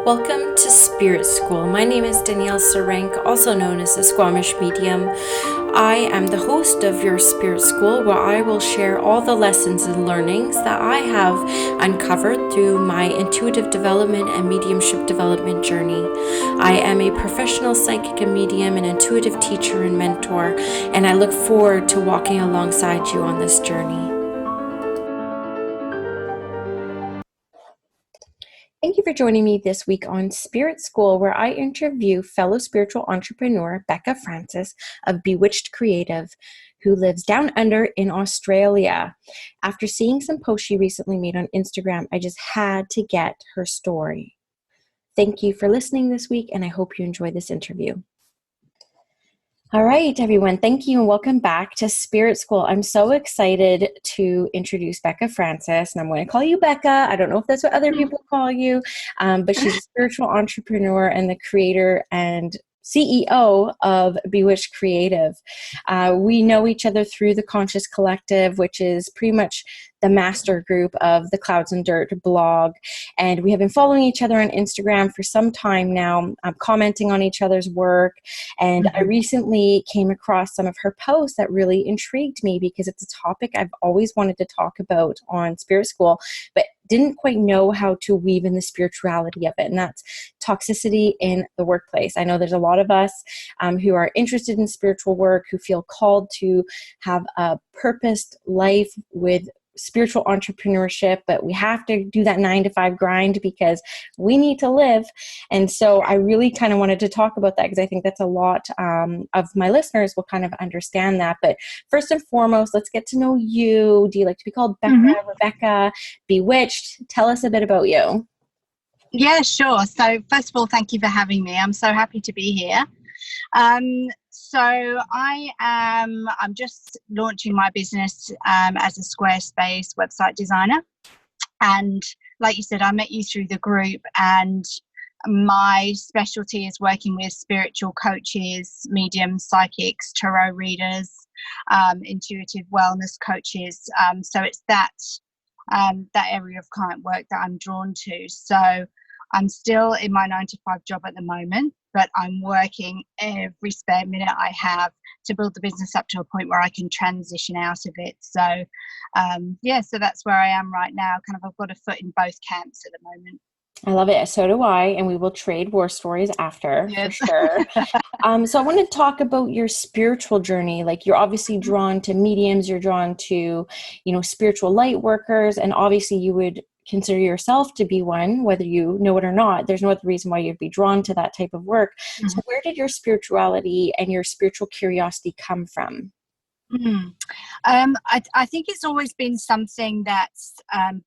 Welcome to Spirit School. My name is Danielle Sarenk, also known as the Squamish Medium. I am the host of your Spirit School, where I will share all the lessons and learnings that I have uncovered through my intuitive development and mediumship development journey. I am a professional psychic and medium, an intuitive teacher and mentor, and I look forward to walking alongside you on this journey. Thank you for joining me this week on Spirit School, where I interview fellow spiritual entrepreneur Becca Francis of Bewitched Creative, who lives down under in Australia. After seeing some posts she recently made on Instagram, I just had to get her story. Thank you for listening this week, and I hope you enjoy this interview. All right, everyone. Thank you and welcome back to Spirit School. I'm so excited to introduce Becca Francis, and I'm going to call you Becca. I don't know if that's what other people call you, but she's a spiritual entrepreneur and the creator and CEO of Bewitched Creative. We know each other through the Conscious Collective, which is pretty much the master group of the Clouds and Dirt blog. And we have been following each other on Instagram for some time now, commenting on each other's work. And I recently came across some of her posts that really intrigued me because it's a topic I've always wanted to talk about on Spirit School, but didn't quite know how to weave in the spirituality of it. And that's toxicity in the workplace. I know there's a lot of us who are interested in spiritual work, who feel called to have a purposed life with spiritual entrepreneurship, but we have to do that 9-to-5 grind because we need to live. And so I really kind of wanted to talk about that because I think that's a lot of my listeners will kind of understand that. But first and foremost, let's get to know you. Do you like to be called Becca, Rebecca, Bewitched? Tell us a bit about you. Yeah, sure. So first of all, thank you for having me. I'm so happy to be here. So I'm just launching my business as a Squarespace website designer. And like you said, I met you through the group, and my specialty is working with spiritual coaches, mediums, psychics, tarot readers, intuitive wellness coaches. So it's that area of client work that I'm drawn to. So I'm still in my 9-to-5 job at the moment, but I'm working every spare minute I have to build the business up to a point where I can transition out of it. So, so that's where I am right now. Kind of, I've got a foot in both camps at the moment. I love it. So do I, and we will trade war stories after, yes. For sure. So I want to talk about your spiritual journey. Like, you're obviously drawn to mediums, you're drawn to, spiritual light workers, and obviously you would consider yourself to be one, whether you know it or not. There's no other reason why you'd be drawn to that type of work. Mm-hmm. So where did your spirituality and your spiritual curiosity come from? I think it's always been something that's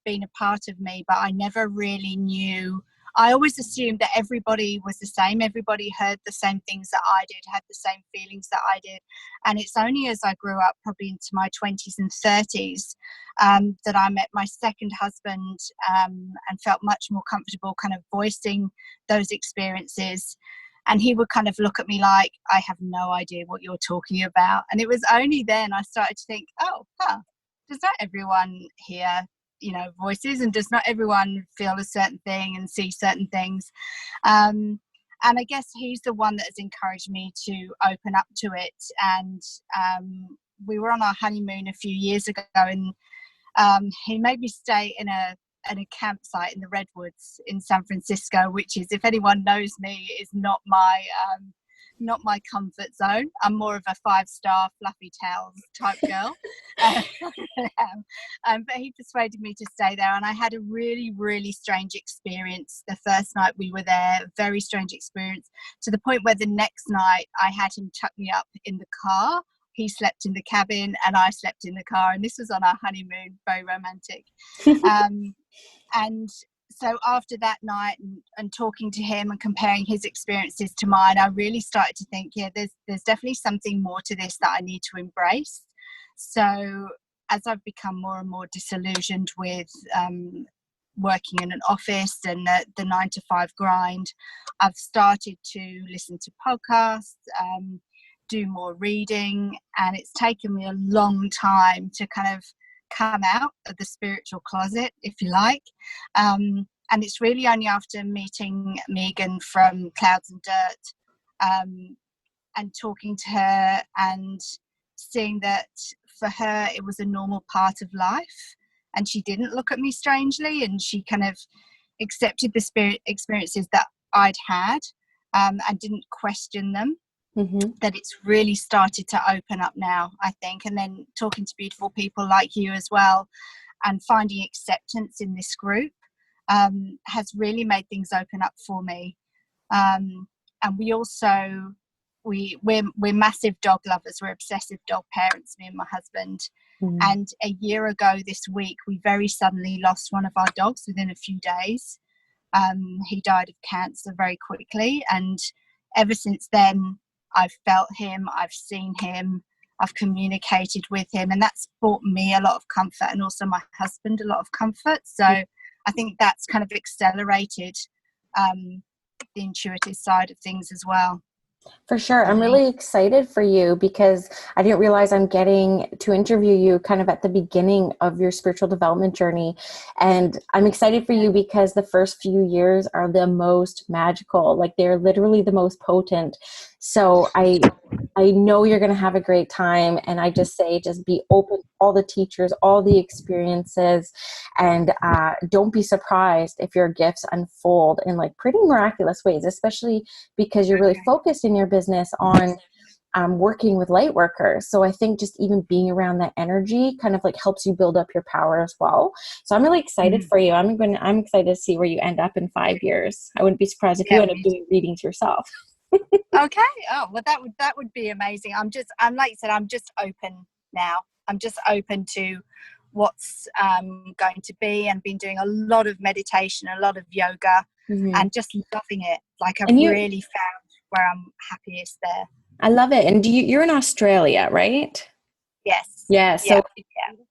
been a part of me, but I never really knew. I always assumed that everybody was the same. Everybody heard the same things that I did, had the same feelings that I did. And it's only as I grew up, probably into my 20s and 30s, that I met my second husband and felt much more comfortable kind of voicing those experiences. And he would kind of look at me like, I have no idea what you're talking about. And it was only then I started to think, does not everyone hear, voices, and does not everyone feel a certain thing and see certain things? And I guess he's the one that has encouraged me to open up to it. And we were on our honeymoon a few years ago, and he made me stay in a campsite in the Redwoods in San Francisco, which is, if anyone knows me, is not my comfort zone. I'm more of a 5-star fluffy towels type girl. But he persuaded me to stay there, and I had a really, really strange experience the first night we were there. Very strange experience, to the point where the next night I had him tuck me up in the car. He slept in the cabin and I slept in the car, and this was on our honeymoon. Very romantic. And so after that night and talking to him and comparing his experiences to mine, I really started to think, there's definitely something more to this that I need to embrace. So as I've become more and more disillusioned with working in an office and the 9-to-5 grind, I've started to listen to podcasts, do more reading, and it's taken me a long time to kind of come out of the spiritual closet, if you like. And it's really only after meeting Megan from Clouds and Dirt, and talking to her and seeing that for her it was a normal part of life, and she didn't look at me strangely, and she kind of accepted the spirit experiences that I'd had, and didn't question them. That it's really started to open up now, I think. And then talking to beautiful people like you as well, and finding acceptance in this group, has really made things open up for me. And we also, we're massive dog lovers. We're obsessive dog parents, me and my husband. And a year ago this week, we very suddenly lost one of our dogs within a few days. He died of cancer very quickly, and ever since then I've felt him, I've seen him, I've communicated with him, and that's brought me a lot of comfort, and also my husband a lot of comfort. So I think that's kind of accelerated the intuitive side of things as well. For sure. I'm really excited for you because I didn't realize I'm getting to interview you kind of at the beginning of your spiritual development journey. And I'm excited for you because the first few years are the most magical. Like, they're literally the most potent. So I know you're going to have a great time. And I just say, just be open to all the teachers, all the experiences, and don't be surprised if your gifts unfold in like pretty miraculous ways, especially because you're really focused in your business on working with light workers. So I think just even being around that energy kind of like helps you build up your power as well. So I'm really excited for you. I'm excited to see where you end up in 5 years. I wouldn't be surprised if you end up doing readings yourself. Okay. Oh, well, that would be amazing. I'm like you said, I'm just open now. I'm just open to what's going to be, and been doing a lot of meditation, a lot of yoga, and just loving it. Like, I've really found where I'm happiest there. I love it. And you're in Australia, right? Yes. Yeah. So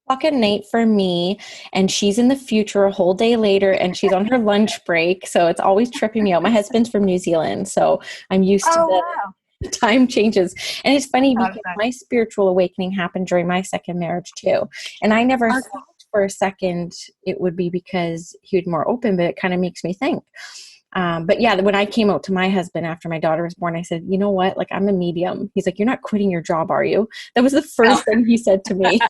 o'clock at night for me, and she's in the future a whole day later, and she's on her lunch break. So it's always tripping me out. My husband's from New Zealand, so I'm used to the time changes. And it's funny because my spiritual awakening happened during my second marriage too. And I never thought for a second it would be because he was more open, but it kind of makes me think. But yeah, when I came out to my husband after my daughter was born, I said, you know what? Like, I'm a medium. He's like, you're not quitting your job, are you? That was the first thing he said to me.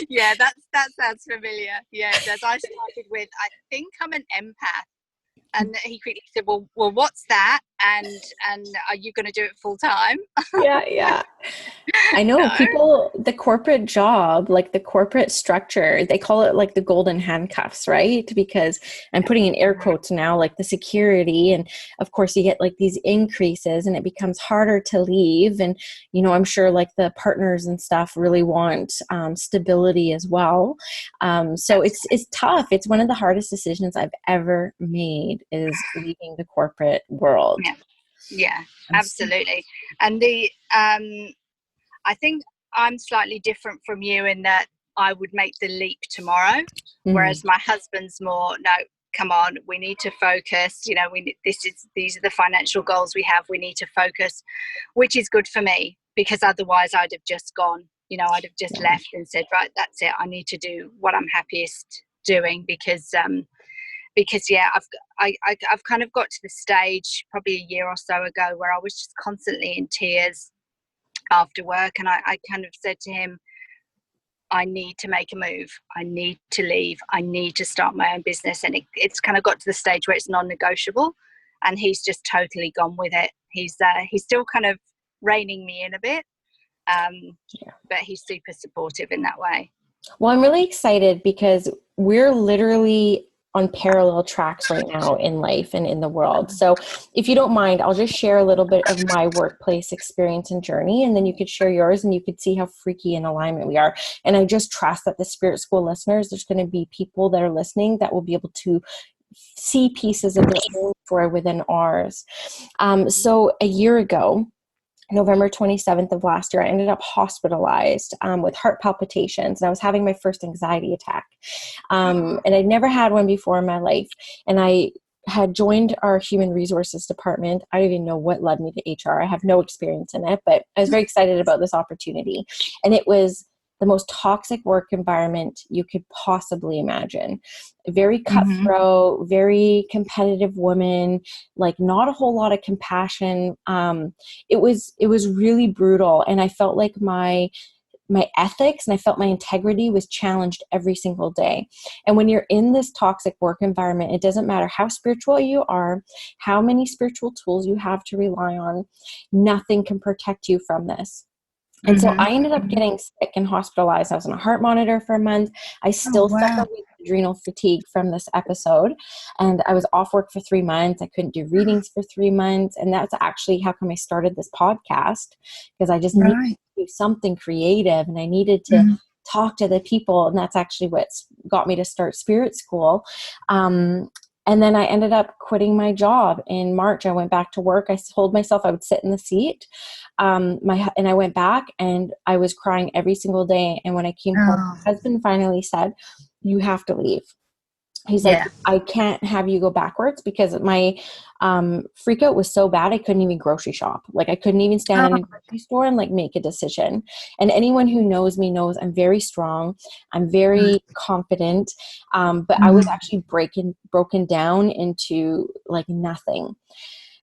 Yeah, that sounds familiar. Yeah, as I started with, I think I'm an empath. And he quickly said, well, what's that? And are you going to do it full time? Yeah. I know people, the corporate job, like the corporate structure, they call it like the golden handcuffs, right? Because I'm putting in air quotes now, like the security. And of course you get like these increases, and it becomes harder to leave. And, you know, I'm sure like the partners and stuff really want stability as well. So it's tough. It's one of the hardest decisions I've ever made, is leaving the corporate world. Yeah, absolutely. And I think I'm slightly different from you in that I would make the leap tomorrow, whereas my husband's more, no, come on, we need to focus. You know, these are the financial goals we have. We need to focus, which is good for me, because otherwise I'd have just gone. You know, I'd have just left and said, right, that's it. I need to do what I'm happiest doing, because yeah, I've kind of got to the stage probably a year or so ago where I was just constantly in tears after work, and I kind of said to him, I need to make a move. I need to leave. I need to start my own business. And it's kind of got to the stage where it's non-negotiable, and he's just totally gone with it. He's still kind of reining me in a bit, but he's super supportive in that way. Well, I'm really excited because we're literally on parallel tracks right now in life and in the world. So if you don't mind, I'll just share a little bit of my workplace experience and journey, and then you could share yours, and you could see how freaky in alignment we are. And I just trust that the Spirit School listeners, there's going to be people that are listening that will be able to see pieces of their own story within ours. So a year ago, November 27th of last year, I ended up hospitalized with heart palpitations, and I was having my first anxiety attack. And I'd never had one before in my life. And I had joined our human resources department. I don't even know what led me to HR. I have no experience in it, but I was very excited about this opportunity. And it was the most toxic work environment you could possibly imagine. Very Mm-hmm. cutthroat, very competitive woman, like not a whole lot of compassion. It was really brutal, and I felt like my ethics and I felt my integrity was challenged every single day. And when you're in this toxic work environment, it doesn't matter how spiritual you are, how many spiritual tools you have to rely on, nothing can protect you from this. And so Mm-hmm. I ended up getting sick and hospitalized. I was on a heart monitor for a month. I Oh, still suffer wow. with adrenal fatigue from this episode. And I was off work for 3 months. I couldn't do readings for 3 months. And that's actually how come I started this podcast, because I just needed Right. to do something creative and I needed to Mm-hmm. talk to the people. And that's actually what got me to start Spirit School. And then I ended up quitting my job in March. I went back to work. I told myself I would sit in the seat. And I went back and I was crying every single day. And when I came home, Oh, my husband finally said, "You have to leave." He's like, yeah. "I can't have you go backwards," because my freak out was so bad I couldn't even grocery shop. Like I couldn't even stand in a Oh, grocery store and like make a decision. And anyone who knows me knows I'm very strong. I'm very confident. But I was mm-hmm. actually broken down into like nothing.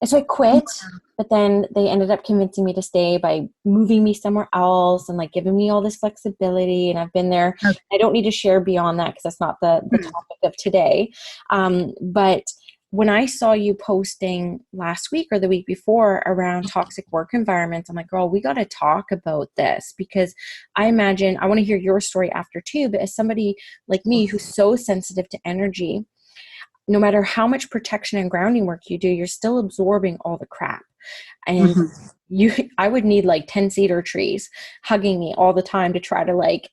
And so I quit, but then they ended up convincing me to stay by moving me somewhere else and like giving me all this flexibility. And I've been there. Okay. I don't need to share beyond that because that's not the topic of today. But when I saw you posting last week or the week before around toxic work environments, I'm like, girl, we got to talk about this, because I imagine I want to hear your story after too. But as somebody like me who's so sensitive to energy, no matter how much protection and grounding work you do, you're still absorbing all the crap. And Mm-hmm. I would need like 10 cedar trees hugging me all the time to try to like,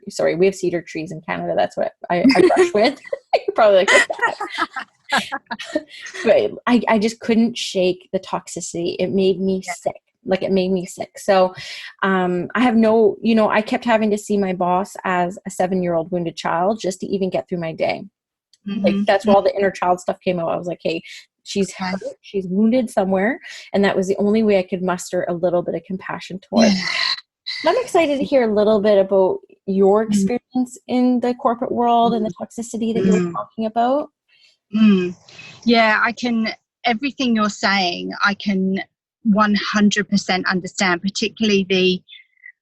sorry, we have cedar trees in Canada. That's what I brush with. You're probably like, what's that? But I just couldn't shake the toxicity. It made me Yeah. sick. Like it made me sick. So I have I kept having to see my boss as a 7-year-old wounded child just to even get through my day. Like that's Mm-hmm. where all the inner child stuff came out. I was like, hey, she's Okay. hurt, she's wounded somewhere. And that was the only way I could muster a little bit of compassion towards. Yeah. I'm excited to hear a little bit about your Mm-hmm. experience in the corporate world and the toxicity that you were talking about. Mm. Yeah, everything you're saying, I can 100% understand, particularly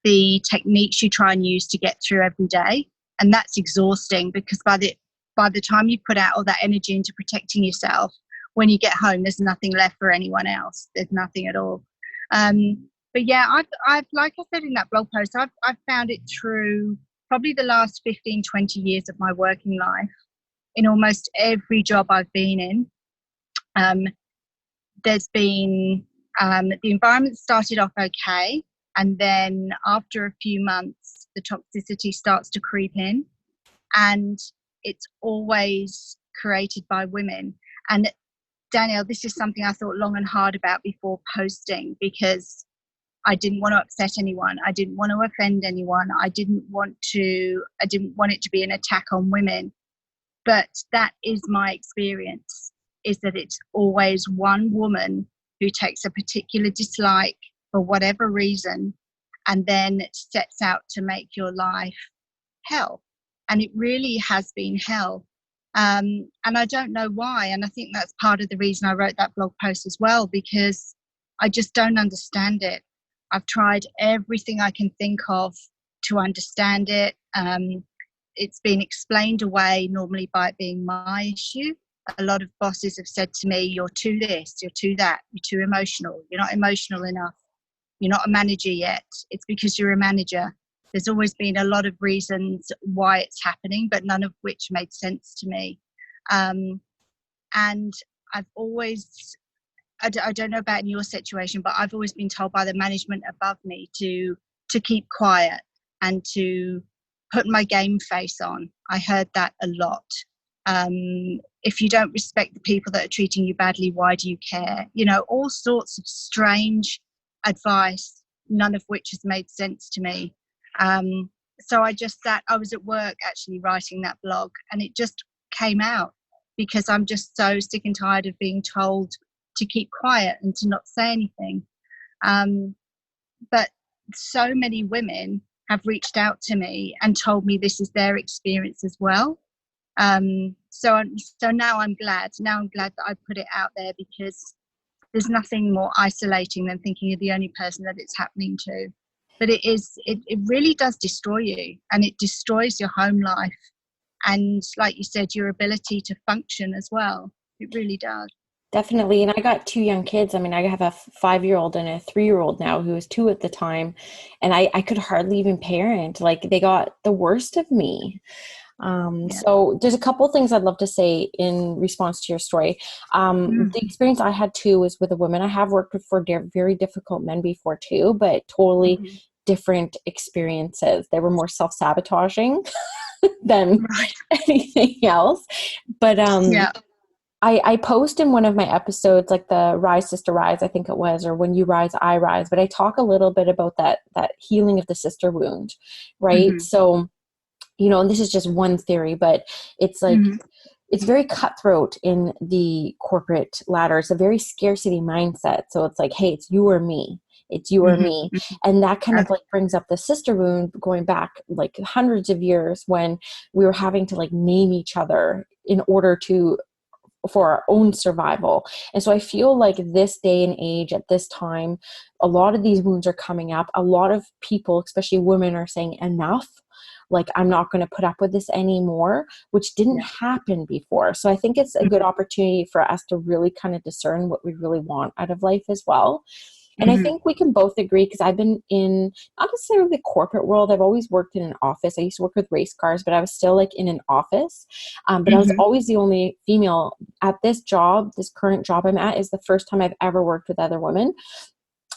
the techniques you try and use to get through every day. And that's exhausting, because by the time you put out all that energy into protecting yourself, when you get home, there's nothing left for anyone else. There's nothing at all. But yeah, I've like I said in that blog post, I've found it through probably the last 15, 20 years of my working life. In almost every job I've been in, um, there's been the environment started off okay, and then after a few months, the toxicity starts to creep in, and it's always created by women. And Danielle, this is something I thought long and hard about before posting, because I didn't want to upset anyone. I didn't want to offend anyone. I didn't want it to be an attack on women. But that is my experience, is that it's always one woman who takes a particular dislike for whatever reason and then sets out to make your life hell. And it really has been hell. And I don't know why. And I think that's part of the reason I wrote that blog post as well, because I just don't understand it. I've tried everything I can think of to understand it. It's been explained away normally by it being my issue. A lot of bosses have said to me, "You're too this, you're too that, you're too emotional, you're not emotional enough, you're not a manager yet. It's because you're a manager." There's always been a lot of reasons why it's happening, but none of which made sense to me. And I've always, I don't know about in your situation, but I've always been told by the management above me to keep quiet and to put my game face on. I heard that a lot. If you don't respect the people that are treating you badly, why do you care? All sorts of strange advice, none of which has made sense to me. So I was at work actually writing that blog, and it just came out because I'm just so sick and tired of being told to keep quiet and to not say anything. But so many women have reached out to me and told me this is their experience as well. So now I'm glad. Now I'm glad that I put it out there, because there's nothing more isolating than thinking you're the only person that it's happening to. But it really does destroy you, and it destroys your home life. And like you said, your ability to function as well. It really does. Definitely. And I got two young kids. I mean, I have a 5-year-old and a 3-year-old now who was 2 at the time. And I could hardly even parent. Like, they got the worst of me. Yeah. So there's a couple of things I'd love to say in response to your story. The experience I had too was with a woman. I have worked with for very difficult men before too, but totally different experiences. They were more self-sabotaging than anything else. But Yeah. I post in one of my episodes, like the Rise Sister Rise, I think it was, or When You Rise, I Rise. But I talk a little bit about that healing of the sister wound, right? So, and this is just one theory, but it's like, it's very cutthroat in the corporate ladder. It's a very scarcity mindset. So it's like, hey, it's you or me. It's you or me. And that kind of like brings up the sister wound going back like hundreds of years, when we were having to like name each other in order for our own survival. And so I feel like this day and age, at this time, a lot of these wounds are coming up. A lot of people, especially women, are saying enough. Like, I'm not going to put up with this anymore, which didn't happen before. So I think it's a good opportunity for us to really kind of discern what we really want out of life as well. And I think we can both agree, because I've been in, not necessarily the corporate world. I've always worked in an office. I used to work with race cars, but I was still like in an office. But I was always the only female at this job. This current job I'm at is the first time I've ever worked with other women.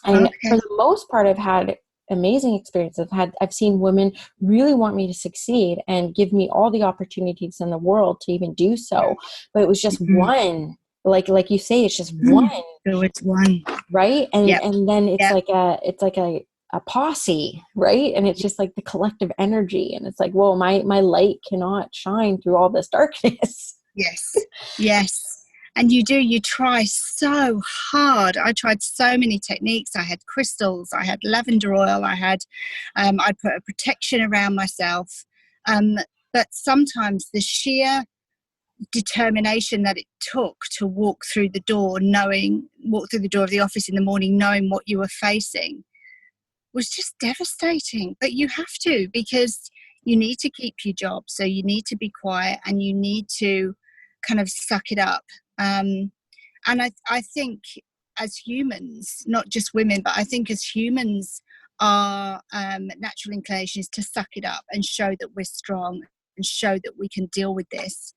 And for the most part, I've had amazing experiences. I've seen women really want me to succeed and give me all the opportunities in the world to even do so. But it was just one. Like you say, it's just one. So it's one, Right. And then it's like a posse, right? And it's just like the collective energy. And it's like, whoa, my light cannot shine through all this darkness. Yes. And you try so hard. I tried so many techniques. I had crystals, I had lavender oil, I put a protection around myself. But sometimes the sheer determination that it took to walk through the door of the office in the morning, knowing what you were facing, was just devastating. But you have to, because you need to keep your job. So you need to be quiet, and you need to kind of suck it up. And I think as humans, not just women, but I think as humans, our natural inclination is to suck it up and show that we're strong and show that we can deal with this.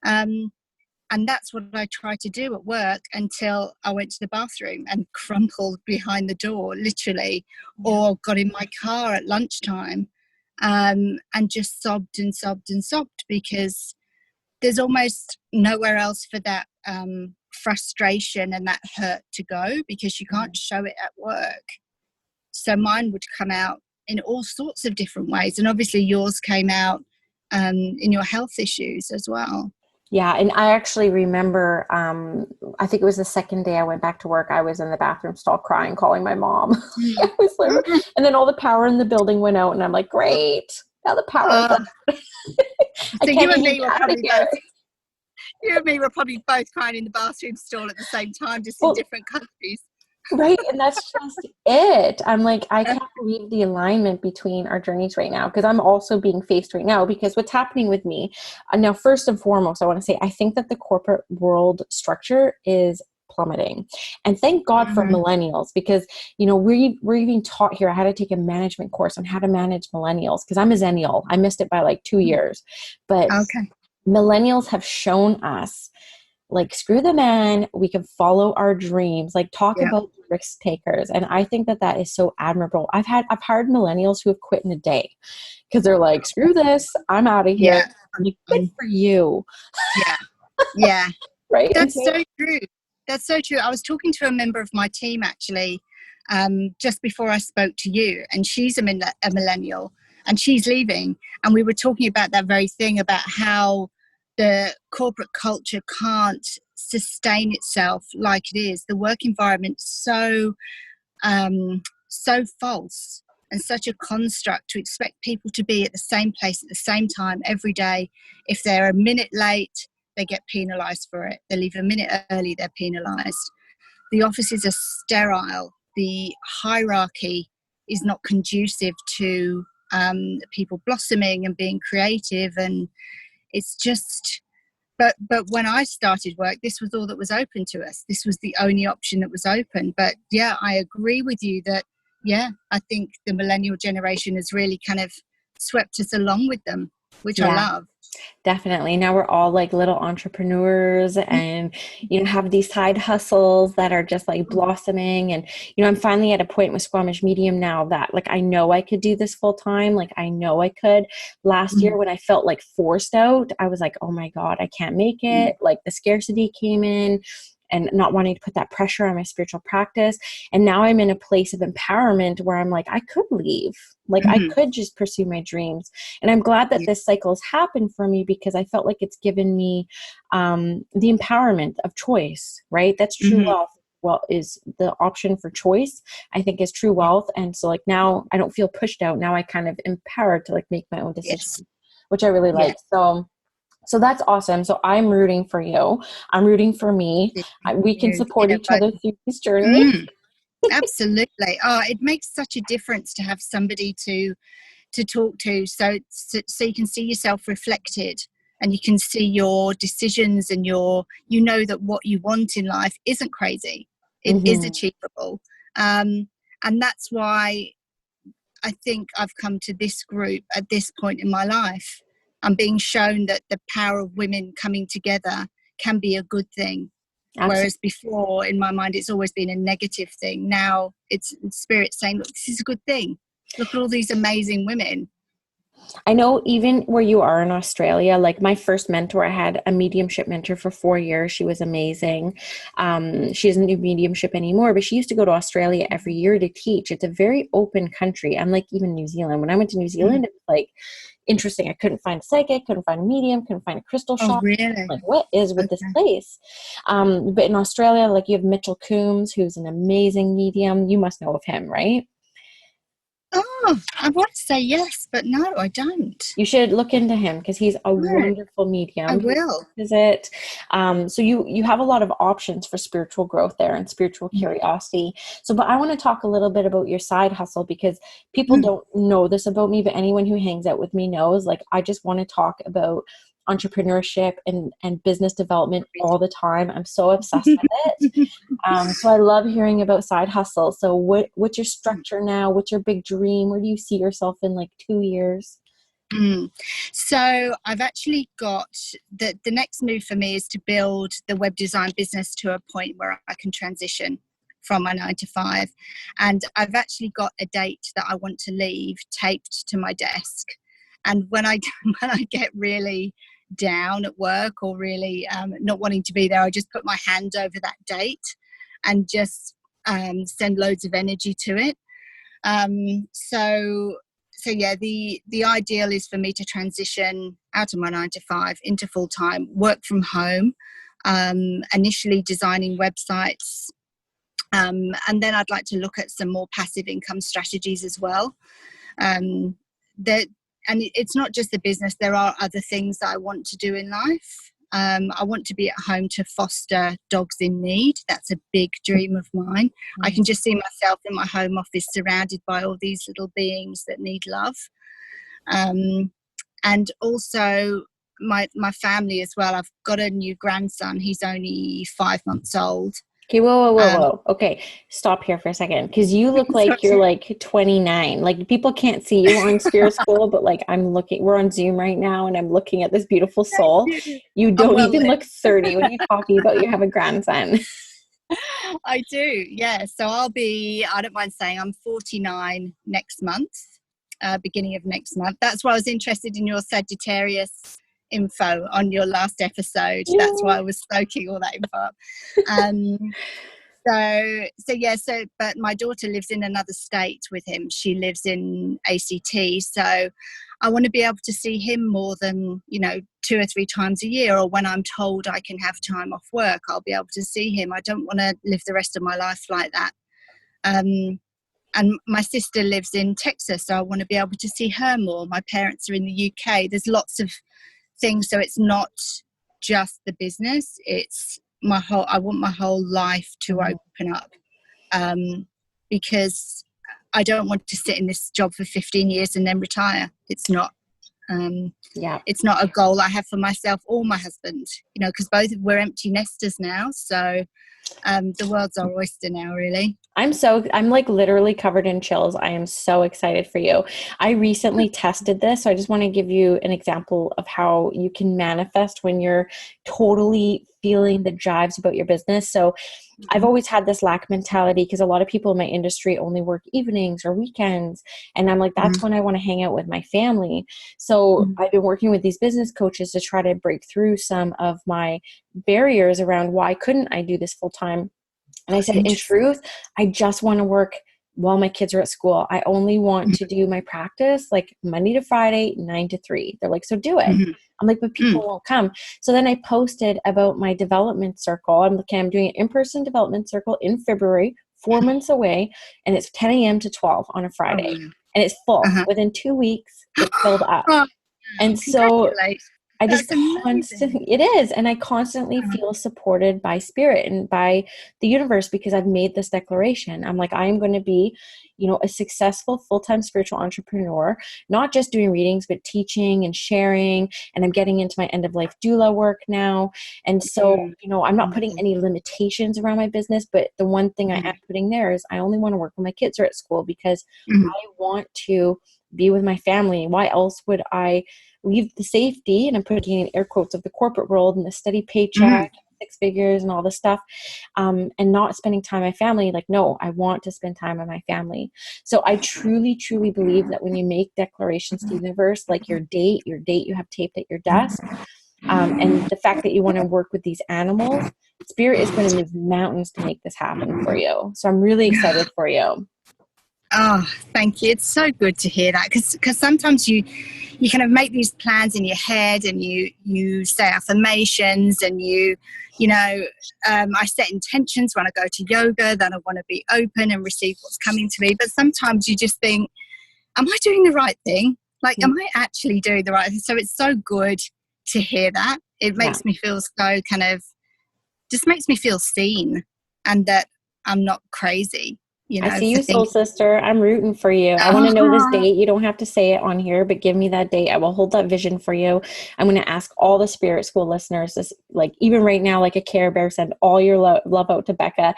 And that's what I tried to do at work, until I went to the bathroom and crumpled behind the door, literally, or got in my car at lunchtime, and just sobbed and sobbed and sobbed, because there's almost nowhere else for that frustration and that hurt to go, because you can't show it at work. So mine would come out in all sorts of different ways. And obviously yours came out in your health issues as well. Yeah. And I actually remember, I think it was the second day I went back to work, I was in the bathroom stall crying, calling my mom. I was like, and then all the power in the building went out, and I'm like, great, now the power's out. So you and me were probably both crying in the bathroom stall at the same time, just in different countries. Right. And that's just it. I'm like, I can't believe the alignment between our journeys right now, because I'm also being faced right now, because what's happening with me now, first and foremost, I want to say, I think that the corporate world structure is plummeting, and thank God for millennials, because, we're even taught here. I had to take a management course on how to manage millennials, because I'm a Zennial. I missed it by like 2 years, but millennials have shown us, like, screw the man, we can follow our dreams, like, talk about risk takers. And I think that is so admirable. I've hired millennials who have quit in a day, because they're like, screw this, I'm out of here. I'm like, good for you. Yeah. Right. That's so true. That's so true. I was talking to a member of my team, actually, just before I spoke to you, and she's a millennial, and she's leaving. And we were talking about that very thing, about how the corporate culture can't sustain itself like it is. The work environment's so false. and such a construct to expect people to be at the same place at the same time every day. If they're a minute late, they get penalised for it. They leave a minute early, they're penalised. The offices are sterile. The hierarchy is not conducive to people blossoming and being creative, and it's just. But when I started work, this was all that was open to us. This was the only option that was open. But yeah, I agree with you that, yeah, I think the millennial generation has really kind of swept us along with them, which I Yeah. love. Definitely. Now we're all like little entrepreneurs and, have these side hustles that are just like blossoming. And, I'm finally at a point with Squamish Medium now that like, I know I could do this full time. Like I know I could. Last year when I felt like forced out, I was like, oh my God, I can't make it. Like the scarcity came in and not wanting to put that pressure on my spiritual practice. And now I'm in a place of empowerment where I'm like, I could leave. Like I could just pursue my dreams. And I'm glad that this cycle has happened for me because I felt like it's given me the empowerment of choice, right? That's true wealth. Well, is the option for choice, I think, is true wealth. And so like now I don't feel pushed out. Now I kind of empowered to like make my own decisions, which I really like. So that's awesome. So I'm rooting for you. I'm rooting for me. We can support each other through this journey. Absolutely. Oh, it makes such a difference to have somebody to talk to, so you can see yourself reflected, and you can see your decisions, and that what you want in life isn't crazy. It is achievable. And that's why I think I've come to this group at this point in my life. I'm being shown that the power of women coming together can be a good thing. Absolutely. Whereas before, in my mind, it's always been a negative thing. Now it's spirit saying, look, this is a good thing. Look at all these amazing women. I know even where you are in Australia, like my first mentor, I had a mediumship mentor for 4 years. She was amazing. She doesn't do mediumship anymore, but she used to go to Australia every year to teach. It's a very open country, unlike even New Zealand. When I went to New Zealand, it was like interesting. I couldn't find a psychic, couldn't find a medium, couldn't find a crystal shop. Oh, really? Like, what is with this place? But in Australia, like you have Mitchell Coombs, who's an amazing medium. You must know of him, right? Oh, I want to say yes, but no, I don't. You should look into him because he's a wonderful medium. I will. Visit. So you have a lot of options for spiritual growth there and spiritual curiosity. So, but I want to talk a little bit about your side hustle because people don't know this about me, but anyone who hangs out with me knows, like, I just want to talk about entrepreneurship and business development all the time. I'm so obsessed with it. So I love hearing about side hustle. So what's your structure now? What's your big dream? Where do you see yourself in like 2 years? So I've actually got the next move for me is to build the web design business to a point where I can transition from my 9 to 5. And I've actually got a date that I want to leave taped to my desk. And when I get really down at work or really not wanting to be there, I just put my hand over that date and just send loads of energy to it. So yeah, the ideal is for me to transition out of my 9 to 5 into full time, work from home, initially designing websites, and then I'd like to look at some more passive income strategies as well. And it's not just the business. There are other things that I want to do in life. I want to be at home to foster dogs in need. That's a big dream of mine. I can just see myself in my home office surrounded by all these little beings that need love. And also my family as well. I've got a new grandson. He's only 5 months old. Okay, whoa. Okay, stop here for a second. Because you look like you're like 29. Like people can't see you on Spirit School, but like we're on Zoom right now and I'm looking at this beautiful soul. You don't even look 30. What are you talking about? You have a grandson. I do, yeah. So I don't mind saying I'm 49 next month, beginning of next month. That's why I was interested in your Sagittarius info on your last episode. That's why I was soaking all that info up. But my daughter lives in another state with him. She lives in ACT, so I want to be able to see him more than 2 or 3 times a year, or when I'm told I can have time off work, I'll be able to see him. I don't want to live the rest of my life like that. And and my sister lives in Texas, so I want to be able to see her more. My parents are in the UK. There's lots of things, so it's not just the business. It's I want my whole life to open up, because I don't want to sit in this job for 15 years and then retire. It's not. It's not a goal I have for myself or my husband, because both we're empty nesters now. So the world's our oyster now, really. I'm like literally covered in chills. I am so excited for you. I recently tested this. So I just want to give you an example of how you can manifest when you're totally feeling the jives about your business. So I've always had this lack mentality because a lot of people in my industry only work evenings or weekends. And I'm like, that's when I want to hang out with my family. So I've been working with these business coaches to try to break through some of my barriers around why couldn't I do this full time. And I said, in truth, I just want to work while my kids are at school. I only want to do my practice like Monday to Friday, 9 to 3. They're like, so do it. I'm like, but people won't come. So then I posted about my development circle. I'm doing an in-person development circle in February, 4 months away. And it's 10 a.m. to 12 on a Friday. And it's full. Within 2 weeks, it's filled up. And so I just it is. And I constantly feel supported by spirit and by the universe because I've made this declaration. I'm like, I am going to be, a successful full-time spiritual entrepreneur, not just doing readings, but teaching and sharing. And I'm getting into my end of life doula work now. And so, I'm not putting any limitations around my business, but the one thing I am putting there is I only want to work when my kids are at school because I want to be with my family. Why else would I leave the safety, and I'm putting in air quotes, of the corporate world and the steady paycheck, 6 figures and all this stuff, and not spending time with my family? Like, no, I want to spend time with my family. So I truly, truly believe that when you make declarations to the universe, like your date you have taped at your desk, and the fact that you want to work with these animals, spirit is going to move mountains to make this happen for you. So I'm really excited for you. Oh, thank you. It's so good to hear that because sometimes you kind of make these plans in your head and you say affirmations and I set intentions when I go to yoga that I want to be open and receive what's coming to me. But sometimes you just think, am I doing the right thing? Like, am I actually doing the right thing? So it's so good to hear that. It makes me feel so just makes me feel seen and that I'm not crazy. I see you, soul sister. I'm rooting for you. I want to know this date. You don't have to say it on here, but give me that date. I will hold that vision for you. I'm going to ask all the Spirit School listeners, this, like even right now, like a Care Bear, send all your love out to Becca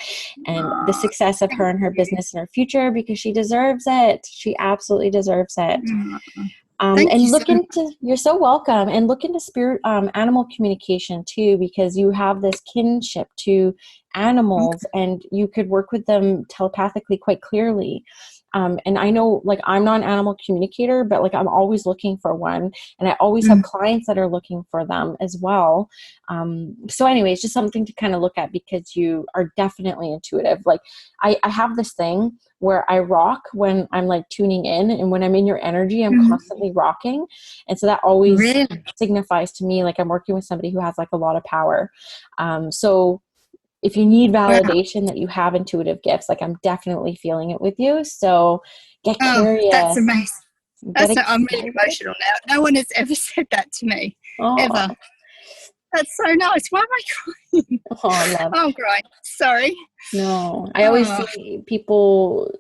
and the success of her and her business and her future, because she deserves it. She absolutely deserves it. And look into, you're so welcome. And look into spirit, animal communication too, because you have this kinship to animals and you could work with them telepathically quite clearly. And I know, like, I'm not an animal communicator, but like I'm always looking for one, and I always have clients that are looking for them as well. So anyways, just something to kind of look at because you are definitely intuitive. Like I have this thing where I rock when I'm like tuning in, and when I'm in your energy, I'm constantly rocking. And so that always signifies to me, like I'm working with somebody who has like a lot of power. So if you need validation that you have intuitive gifts, like I'm definitely feeling it with you. So get curious. That's amazing. I'm really emotional now. No one has ever said that to me, ever. That's so nice. Why am I crying? I'm crying. Sorry. No, I always see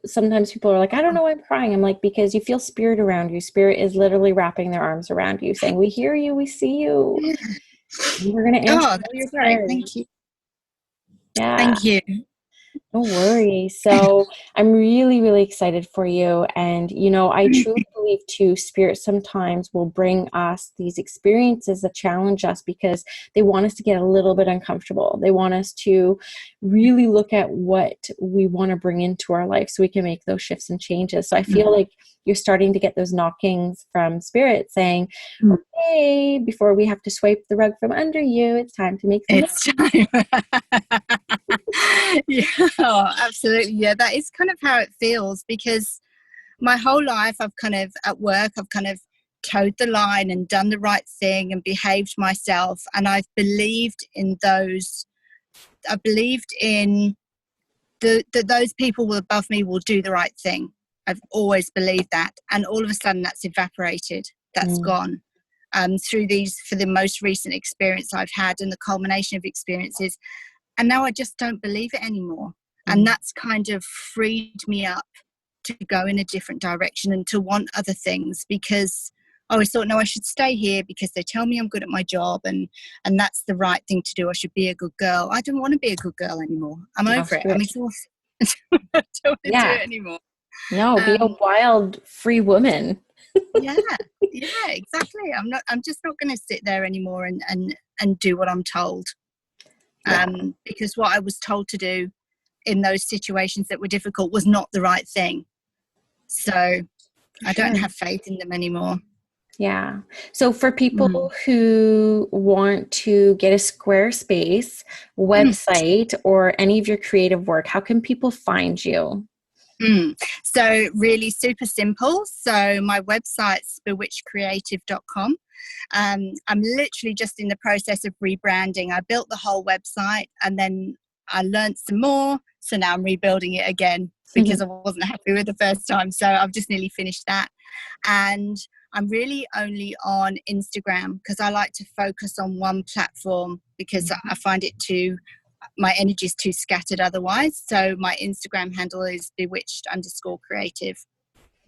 sometimes people are like, I don't know why I'm crying. I'm like, because you feel spirit around you. Spirit is literally wrapping their arms around you saying, we hear you, we see you. Yeah. We're going to answer all your prayers. Thank you. Yeah. Thank you. No worries. So I'm really, really excited for you. And, I truly believe too, spirit sometimes will bring us these experiences that challenge us because they want us to get a little bit uncomfortable. They want us to really look at what we want to bring into our life so we can make those shifts and changes. So I feel like you're starting to get those knockings from spirit saying, okay, before we have to swipe the rug from under you, it's time to make some Yeah, absolutely. Yeah, that is kind of how it feels because my whole life I've kind of, at work, I've kind of towed the line and done the right thing and behaved myself. And I've believed in those people above me will do the right thing. I've always believed that. And all of a sudden that's evaporated. That's gone. For the most recent experience I've had and the culmination of experiences. And now I just don't believe it anymore. And that's kind of freed me up to go in a different direction and to want other things, because I always thought, no, I should stay here because they tell me I'm good at my job and that's the right thing to do. I should be a good girl. I don't want to be a good girl anymore. I'm over it. I'm exhausted. I don't want to do it anymore. No, be a wild, free woman. yeah, exactly. I'm just not going to sit there anymore and do what I'm told. Because what I was told to do in those situations that were difficult was not the right thing. So I don't have faith in them anymore. Yeah. So for people who want to get a Squarespace website or any of your creative work, how can people find you? So really super simple. So my website's bewitchedcreative.com. I'm literally just in the process of rebranding. I built the whole website and then I learned some more. So now I'm rebuilding it again because I wasn't happy with the first time. So I've just nearly finished that. And I'm really only on Instagram because I like to focus on one platform because I find my energy is too scattered otherwise. So my Instagram handle is bewitched_creative.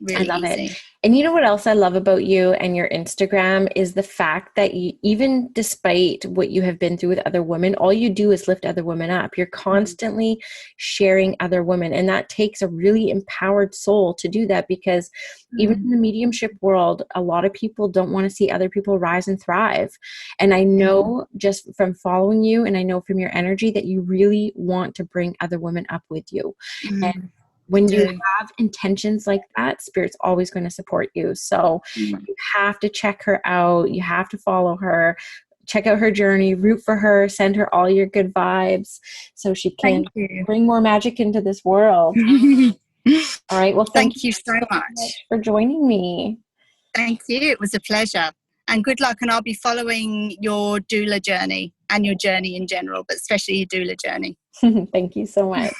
Really I love easy. it. And you know what else I love about you and your Instagram is the fact that you, even despite what you have been through with other women, all you do is lift other women up. You're constantly sharing other women. And that takes a really empowered soul to do that, because even in the mediumship world, a lot of people don't want to see other people rise and thrive. And I know just from following you, and I know from your energy, that you really want to bring other women up with you. And when you have intentions like that, Spirit's always going to support you. So you have to check her out. You have to follow her. Check out her journey, root for her, send her all your good vibes so she can bring more magic into this world. All right. Well, thank you so much for joining me. Thank you. It was a pleasure. And good luck. And I'll be following your doula journey and your journey in general, but especially your doula journey. Thank you so much.